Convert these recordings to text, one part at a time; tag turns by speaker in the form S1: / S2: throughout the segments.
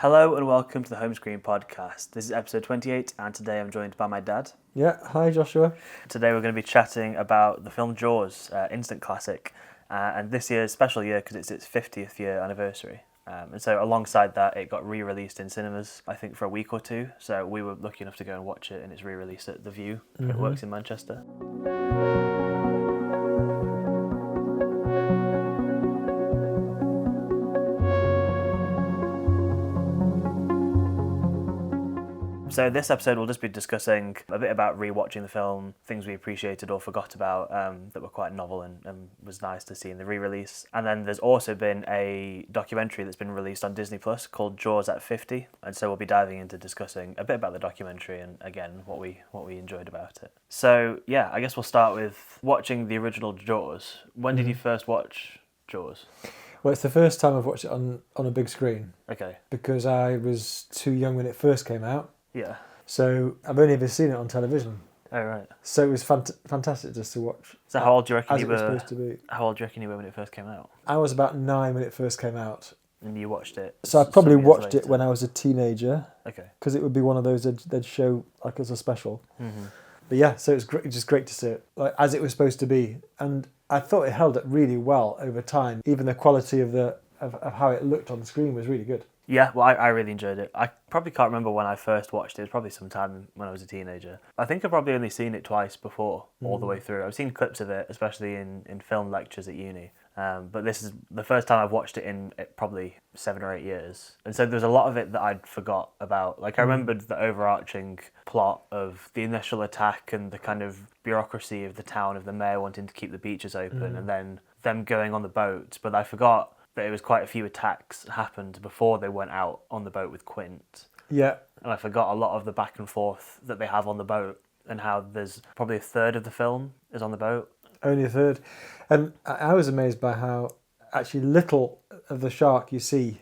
S1: Hello and welcome to the Home Screen Podcast. This is episode 28 and today I'm joined by my dad.
S2: Yeah, hi Joshua.
S1: Today we're going to be chatting about the film Jaws, instant classic, and this year's special year because it's its 50th year anniversary. And so alongside that it got re-released in cinemas, I think for a week or two, so we were lucky enough to go and watch it and it's re-released at The View. It works in Manchester. So this episode we'll just be discussing a bit about rewatching the film, things we appreciated or forgot about that were quite novel and was nice to see in the re-release. And then there's also been a documentary that's been released on Disney Plus called Jaws at 50. And so we'll be diving into discussing a bit about the documentary and again what we enjoyed about it. So yeah, I guess we'll start with watching the original Jaws. When did you first watch Jaws?
S2: Well, it's the first time I've watched it on a big screen.
S1: Okay.
S2: Because I was too young when it first came out.
S1: Yeah.
S2: So I've only ever seen it on television.
S1: Oh right.
S2: So it was fantastic just to watch.
S1: So how old do you reckon
S2: as
S1: you
S2: it
S1: were?
S2: was supposed to be.
S1: How old do you reckon you were when it first came out?
S2: I was about 9 when it first came out.
S1: And you watched it?
S2: So I probably
S1: some years
S2: watched it
S1: later.
S2: when I was a teenager.
S1: Okay.
S2: Because it would be one of those they'd show like as a special.
S1: Mm-hmm.
S2: But yeah, so it's just great to see it like as it was supposed to be, and I thought it held up really well over time. Even the quality of how it looked on the screen was really good.
S1: Yeah, well, I really enjoyed it. I probably can't remember when I first watched it. It was probably sometime when I was a teenager. I think I've probably only seen it twice before, all the way through. I've seen clips of it, especially in film lectures at uni. But this is the first time I've watched it in probably 7 or 8 years. And so there's a lot of it that I'd forgot about. Like I remembered the overarching plot of the initial attack and the kind of bureaucracy of the town, of the mayor wanting to keep the beaches open and then them going on the boat. But I forgot that it was quite a few attacks happened before they went out on the boat with Quint.
S2: Yeah.
S1: And I forgot a lot of the back and forth that they have on the boat and how there's probably a third of the film is on the boat.
S2: Only a third. And I was amazed by how actually little of the shark you see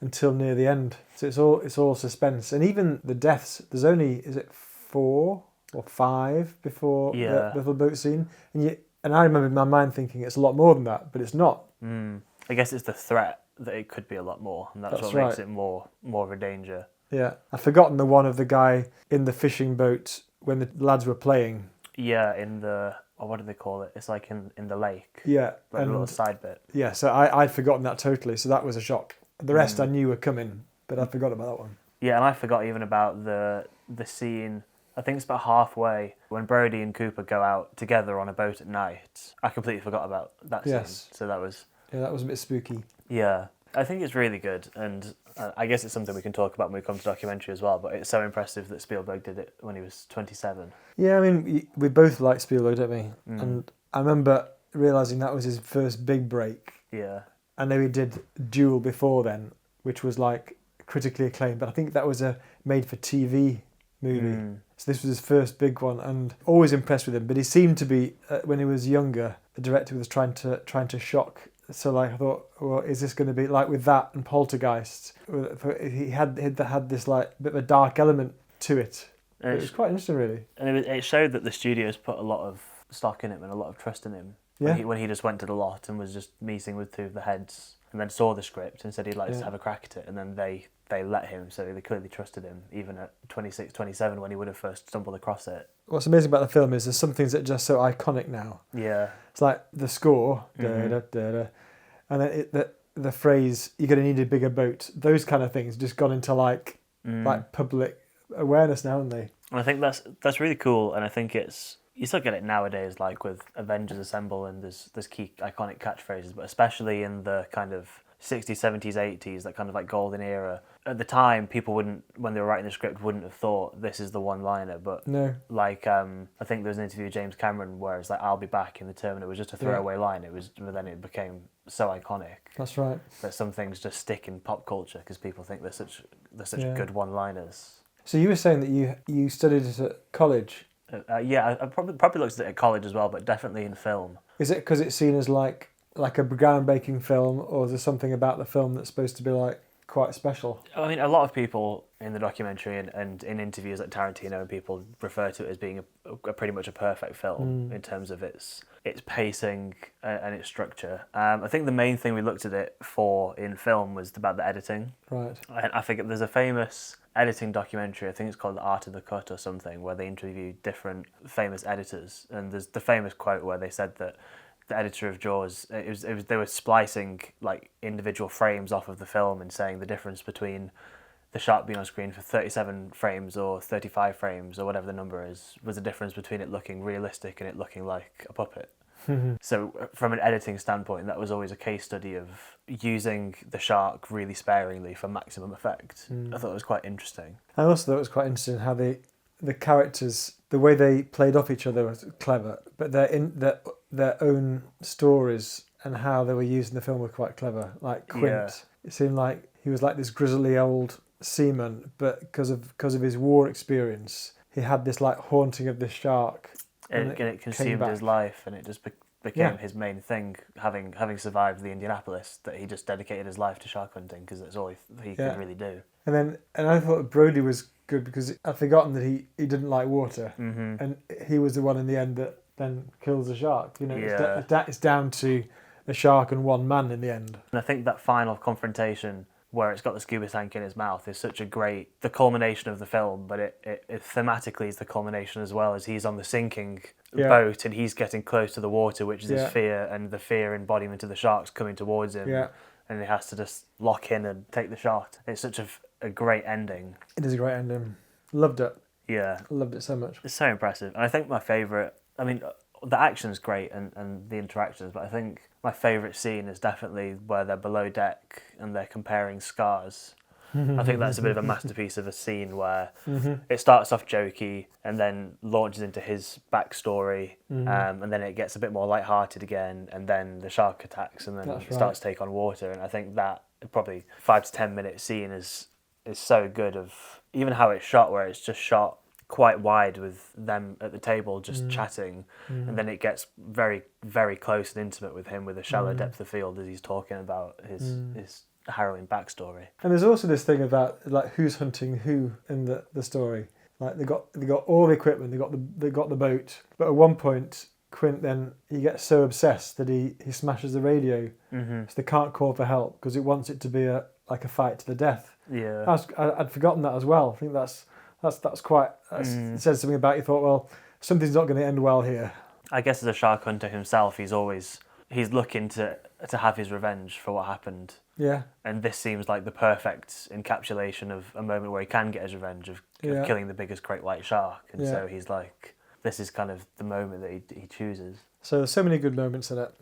S2: until near the end. So it's all suspense. And even the deaths, there's only, is it 4 or 5 before the boat scene? And I remember in my mind thinking it's a lot more than that, but it's not.
S1: I guess it's the threat that it could be a lot more, and that's what makes it more of a danger.
S2: Yeah. I've forgotten the one of the guy in the fishing boat when the lads were playing.
S1: Yeah, in the... what do they call it? It's like in the lake.
S2: Yeah.
S1: Like a little side bit.
S2: Yeah, so I'd forgotten that totally, so that was a shock. The rest I knew were coming, but I forgot about that one.
S1: Yeah, and I forgot even about the scene, I think it's about halfway, when Brody and Cooper go out together on a boat at night. I completely forgot about that scene.
S2: Yes.
S1: So that was...
S2: Yeah, that was a bit spooky.
S1: Yeah, I think it's really good, and I guess it's something we can talk about when we come to documentary as well, but it's so impressive that Spielberg did it when he was 27.
S2: Yeah, I mean, we both like Spielberg, don't we? And I remember realising that was his first big break.
S1: Yeah.
S2: I know he did Duel before then, which was like critically acclaimed, but I think that was a made-for-TV movie. So this was his first big one, and always impressed with him. But he seemed to be, when he was younger, the director was trying to shock. So like I thought, well, is this going to be like with that and Poltergeist? He had this like bit of a dark element to it. It was quite interesting, really.
S1: And it showed that the studios put a lot of stock in him and a lot of trust in him.
S2: Yeah.
S1: When he just went to the lot and was just meeting with 2 of the heads and then saw the script and said he'd like to have a crack at it, and then they let him, so they clearly trusted him, even at 26, 27 when he would have first stumbled across it.
S2: What's amazing about the film is there's some things that are just so iconic now.
S1: Yeah.
S2: It's like the score, da-da-da-da, and then the phrase, you're going to need a bigger boat. Those kind of things just gone into like public awareness now, haven't they?
S1: And I think that's really cool, and I think you still get it nowadays, like with Avengers Assemble, and there's key iconic catchphrases, but especially in the kind of 60s, 70s, 80s, that kind of like golden era. At the time, people wouldn't, when they were writing the script, wouldn't have thought this is the one-liner, but
S2: No.
S1: like I think there was an interview with James Cameron where it's like, I'll be back in the Terminator. It was just a throwaway line. But then it became so iconic.
S2: That's right.
S1: That some things just stick in pop culture because people think they're such good one-liners.
S2: So you were saying that you studied it at college.
S1: Yeah, I probably looked at it at college as well, but definitely in film.
S2: Is it because it's seen as like a groundbreaking film, or is there something about the film that's supposed to be like quite special.
S1: I mean, a lot of people in the documentary and in interviews like Tarantino and people refer to it as being a pretty much a perfect film in terms of its pacing and its structure. I think the main thing we looked at it for in film was about the editing.
S2: Right.
S1: And I think there's a famous editing documentary, I think it's called The Art of the Cut or something, where they interview different famous editors. And there's the famous quote where they said that the editor of Jaws, it was they were splicing like individual frames off of the film and saying the difference between the shark being on screen for 37 frames or 35 frames or whatever the number is was the difference between it looking realistic and it looking like a puppet. So from an editing standpoint, that was always a case study of using the shark really sparingly for maximum effect. I thought it was quite interesting.
S2: I also thought it was quite interesting how the characters, the way they played off each other was clever, but their own stories and how they were used in the film were quite clever. Like Quint, it seemed like he was like this grizzly old seaman, but because of his war experience, he had this like haunting of this shark.
S1: And it consumed his life, and it just became his main thing. Having survived the Indianapolis, that he just dedicated his life to shark hunting because that's all he could really do.
S2: And I thought Brody was good because I'd forgotten that he didn't like water, and he was the one in the end that then kills the shark. You know, it's down to a shark and one man in the end.
S1: And I think that final confrontation where it's got the scuba tank in his mouth is such a great, the culmination of the film, but it thematically is the culmination as well, as he's on the sinking boat and he's getting close to the water, which is his fear, and the fear embodiment of the sharks coming towards him, and he has to just lock in and take the shot. It's such a great ending.
S2: It is a great ending. Loved it.
S1: Yeah.
S2: Loved it so much.
S1: It's so impressive. And I think my favourite, I mean, the action's great and the interactions, but I think my favourite scene is definitely where they're below deck and they're comparing scars. I think that's a bit of a masterpiece of a scene where it starts off jokey and then launches into his backstory, and then it gets a bit more lighthearted again, and then the shark attacks and then starts to take on water. And I think that probably 5 to 10 minute scene is so good, of even how it's shot, where it's just shot quite wide with them at the table just chatting, and then it gets very, very close and intimate with him with a shallow depth of field as he's talking about his harrowing backstory.
S2: And there's also this thing about like who's hunting who in the story. Like they got all the equipment, they got the boat, but at one point Quint then he gets so obsessed that he smashes the radio, so they can't call for help because it wants it to be a fight to the death.
S1: Yeah,
S2: I'd forgotten that as well. I think that's quite. It says something about you thought, well, something's not going to end well here.
S1: I guess as a shark hunter himself, he's looking to have his revenge for what happened.
S2: Yeah.
S1: And this seems like the perfect encapsulation of a moment where he can get his revenge of killing the biggest great white shark. And so he's like, this is kind of the moment that he chooses.
S2: So there's so many good moments in it.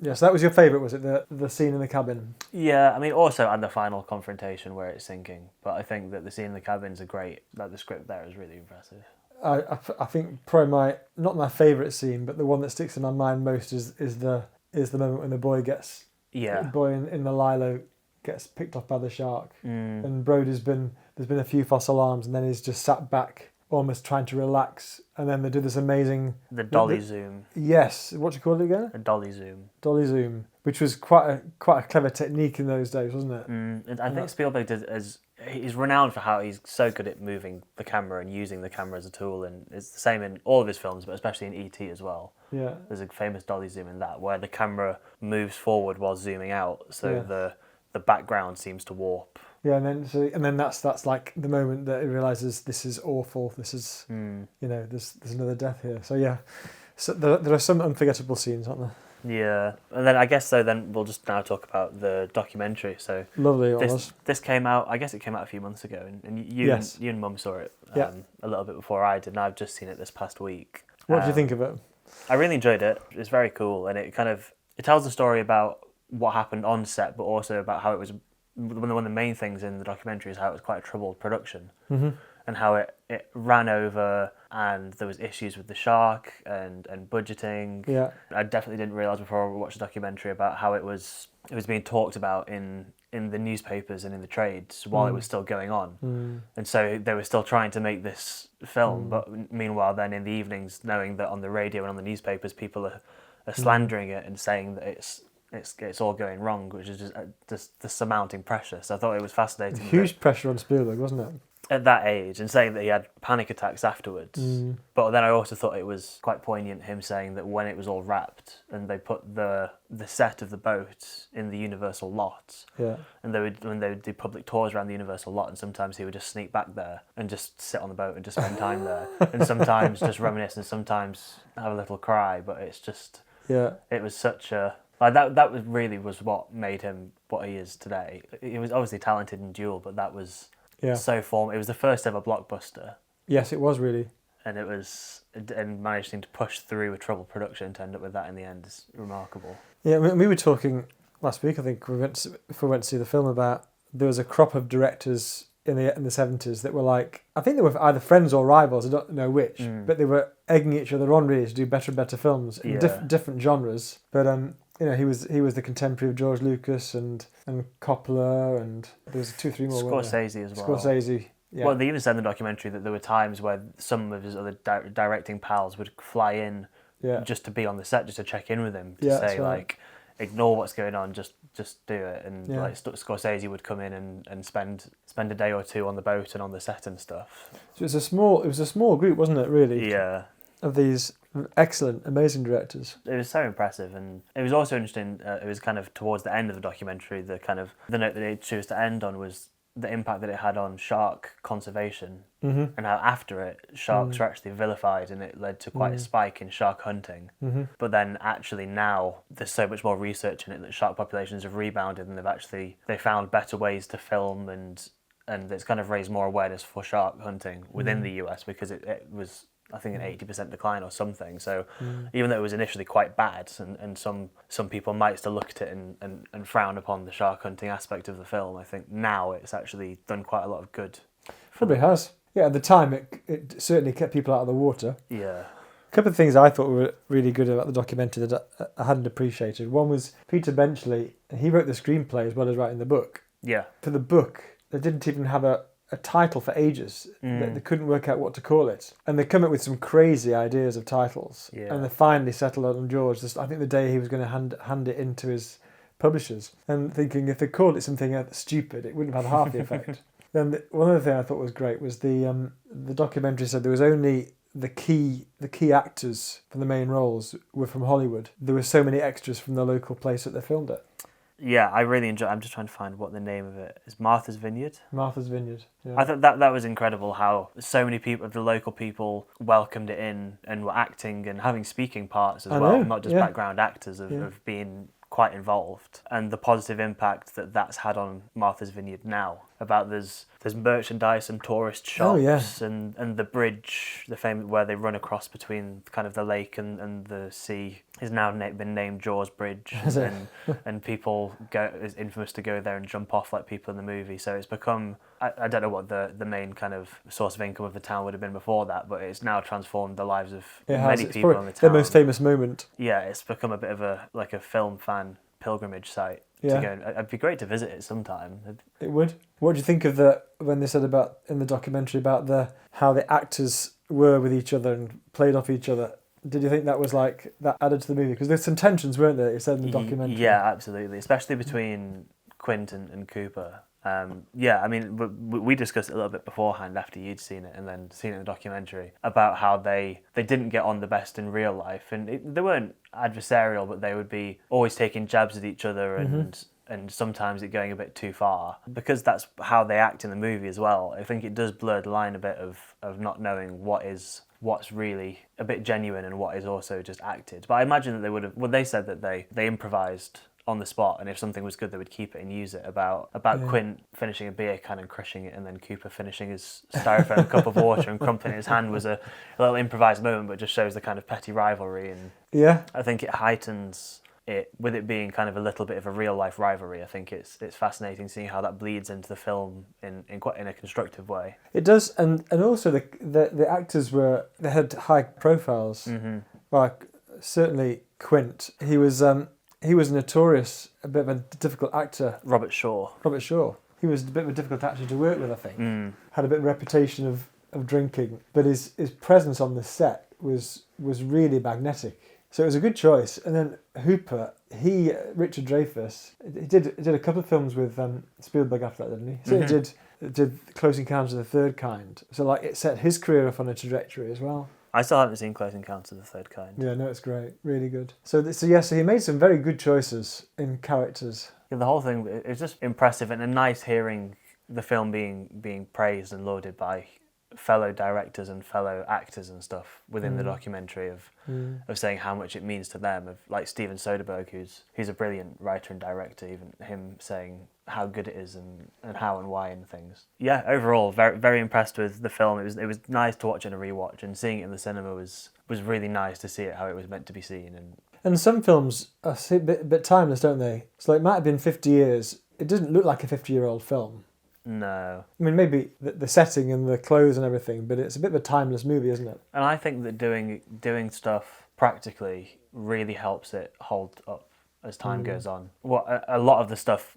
S2: Yeah, so that was your favourite, was it? The scene in the cabin?
S1: Yeah, I mean, also and the final confrontation where it's sinking. But I think that the scene in the cabin's great. Like the script there is really impressive.
S2: I think probably not my favourite scene, but the one that sticks in my mind most is the moment when the boy in the lilo gets picked off by the shark, and there's been a few false alarms, and then he's just sat back, almost trying to relax, and then they do this amazing
S1: dolly zoom.
S2: Yes, what do you call it again?
S1: A dolly zoom.
S2: Dolly zoom, which was quite a clever technique in those days, wasn't it?
S1: And I think Spielberg he's renowned for how he's so good at moving the camera and using the camera as a tool, and it's the same in all of his films, but especially in E.T. as well. Yeah, there's a famous dolly zoom in that where the camera moves forward while zooming out, so the background seems to warp.
S2: Yeah, and then that's like the moment that he realizes this is awful. This is there's another death here. So yeah, so there are some unforgettable scenes, aren't there?
S1: Yeah, and then I guess then we'll just now talk about the documentary. So
S2: lovely.
S1: This came out. I guess it came out a few months ago, and you and Mum saw it a little bit before I did, and I've just seen it this past week.
S2: What did you think of it?
S1: I really enjoyed it. It's very cool, and it tells a story about what happened on set, but also about how it was. One of the main things in the documentary is how it was quite a troubled production, and how it ran over, and there was issues with the shark and budgeting. Yeah, I definitely didn't realise before I watched the documentary about how it was being talked about in the newspapers and in the trades while it was still going on, and so they were still trying to make this film, but meanwhile then in the evenings, knowing that on the radio and on the newspapers people are slandering it and saying that it's all going wrong, which is just the surmounting pressure. So I thought it was fascinating.
S2: Huge pressure on Spielberg, wasn't it?
S1: At that age, and saying that he had panic attacks afterwards. But then I also thought it was quite poignant him saying that when it was all wrapped and they put the set of the boat in the Universal lot, and when they would do public tours around the Universal lot, and sometimes he would just sneak back there and just sit on the boat and just spend time there, and sometimes just reminisce, and sometimes have a little cry. But it's just it was such a that was really what made him what he is today. He was obviously talented in Duel, but that was. So it was the first ever blockbuster.
S2: Yes, it was really.
S1: And managing to push through a troubled production to end up with that in the end is remarkable.
S2: Yeah, we were talking last week, I think, before we went to see the film, about there was a crop of directors in the 70s that were like, I think they were either friends or rivals, I don't know which, but they were egging each other on really to do better and better films in different genres. But he was the contemporary of George Lucas and Coppola, and there was 2-3 more.
S1: Scorsese as well.
S2: Scorsese. Yeah.
S1: Well, they even said in the documentary that there were times where some of his other directing pals would fly in just to be on the set, just to check in with him, to say like, ignore what's going on, just do it. And like Scorsese would come in and spend a day or two on the boat and on the set and stuff. So
S2: it was a small group, wasn't it? Really.
S1: Yeah.
S2: Of these excellent, amazing directors.
S1: It was so impressive, and it was also interesting. It was kind of towards the end of the documentary. The note that they chose to end on was the impact that it had on shark conservation, and how after it sharks were actually vilified, and it led to quite a spike in shark hunting. But then actually now there's so much more research in it that shark populations have rebounded, and they found better ways to film, and it's kind of raised more awareness for shark hunting within the US, because it was, I think, an 80% decline or something. So even though it was initially quite bad, and some people might still look at it and frown upon the shark hunting aspect of the film, I think now it's actually done quite a lot of good.
S2: Probably has. Yeah, at the time it certainly kept people out of the water.
S1: Yeah.
S2: A couple of things I thought were really good about the documentary that I hadn't appreciated. One was Peter Benchley. He wrote the screenplay as well as writing the book.
S1: Yeah.
S2: For the book, they didn't even have a title for ages. They couldn't work out what to call it, and they come up with some crazy ideas of titles, and they finally settled on George. I think the day he was going to hand it into his publishers, and thinking if they called it something stupid, it wouldn't have had half the effect. Then one other thing I thought was great was the documentary said there was only the key actors for the main roles were from Hollywood. There were so many extras from the local place that they filmed it.
S1: Yeah, I really enjoy. I'm just trying to find what the name of it is. Martha's Vineyard.
S2: Martha's Vineyard. Yeah.
S1: I thought that was incredible how so many people, the local people, welcomed it in and were acting and having speaking parts as well, not just background actors of being quite involved, and the positive impact that's had on Martha's Vineyard now. About there's merchandise and tourist shops and the bridge, the famous where they run across between kind of the lake and the sea, is now been named Jaws Bridge, and people is infamous to go there and jump off like people in the movie. So it's become, I don't know what the main kind of source of income of the town would have been before that, but it's now transformed the lives of many people in the town.
S2: The most famous moment.
S1: Yeah, it's become a bit of a film fan pilgrimage site. To go. It'd be great to visit it sometime.
S2: It would. What do you think of when they said about in the documentary about how the actors were with each other and played off each other? Did you think that was like that added to the movie? Because there's some tensions, weren't there? It said in the documentary.
S1: Yeah, absolutely, especially between Quint and Cooper. I mean, we discussed it a little bit beforehand after you'd seen it and then seen it in the documentary about how they didn't get on the best in real life, and they weren't adversarial, but they would be always taking jabs at each other and sometimes it going a bit too far, because that's how they act in the movie as well. I think it does blur the line a bit of not knowing what's really a bit genuine and what is also just acted. But I imagine that they would have. Well, they said that they improvised on the spot, and if something was good, they would keep it and use it. About Quint finishing a beer can and crushing it, and then Cooper finishing his styrofoam cup of water and crumpling his hand was a little improvised moment, but just shows the kind of petty rivalry. And I think it heightens it with it being kind of a little bit of a real life rivalry. I think it's fascinating seeing how that bleeds into the film in a constructive way. It does,
S2: and also the actors they had high profiles. Like certainly Quint, he was notorious, a bit of a difficult actor.
S1: Robert Shaw.
S2: He was a bit of a difficult actor to work with, I think. Had a bit of a reputation of drinking, but his presence on the set was really magnetic. So it was a good choice. And then Hooper, Richard Dreyfuss, he did a couple of films with Spielberg after that, didn't he? So he did Close Encounters of the Third Kind. So like it set his career off on a trajectory as well.
S1: I still haven't seen Close Encounters of the Third Kind.
S2: Yeah, no, it's great, really good. So he made some very good choices in characters.
S1: Yeah, the whole thing, it's just impressive and nice hearing the film being praised and lauded by fellow directors and fellow actors and stuff within the documentary of saying how much it means to them, of like Steven Soderbergh, who's a brilliant writer and director, even him saying how good it is and how and why and things. Yeah, overall very very impressed with the film. It was nice to watch in a rewatch, and seeing it in the cinema was really nice to see it how it was meant to be seen.
S2: And some films are a bit timeless, don't they? So it might have been 50 years. It doesn't look like a 50-year-old film.
S1: No.
S2: I mean, maybe the setting and the clothes and everything, but it's a bit of a timeless movie, isn't it?
S1: And I think that doing stuff practically really helps it hold up as time goes on. A lot of the stuff,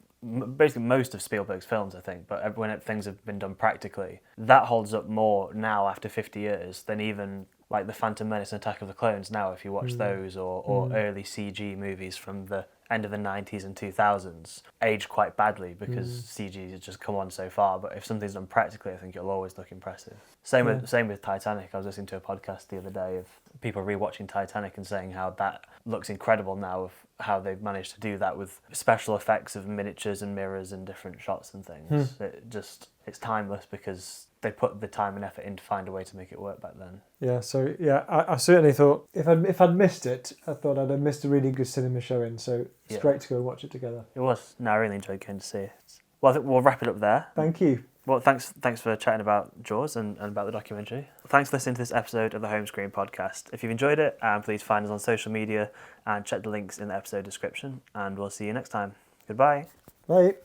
S1: basically most of Spielberg's films, I think, but when things have been done practically, that holds up more now after 50 years than even like The Phantom Menace and Attack of the Clones now, if you watch those, or early CG movies from the end of the 90s and 2000s, age quite badly because CG has just come on so far. But if something's done practically, I think it'll always look impressive. Same with Titanic. I was listening to a podcast the other day of people rewatching Titanic and saying how that looks incredible now, of how they've managed to do that with special effects of miniatures and mirrors and different shots and things. It's timeless because they put the time and effort in to find a way to make it work back then.
S2: Yeah, so yeah, I certainly thought if I'd missed it, I thought I'd have missed a really good cinema showing. So it's great to go and watch it together.
S1: It was. No, I really enjoyed going to see it. Well, I think we'll wrap it up there.
S2: Thank you.
S1: Well, thanks for chatting about Jaws and about the documentary. Thanks for listening to this episode of the Home Screen Podcast. If you've enjoyed it, please find us on social media and check the links in the episode description. And we'll see you next time. Goodbye.
S2: Bye.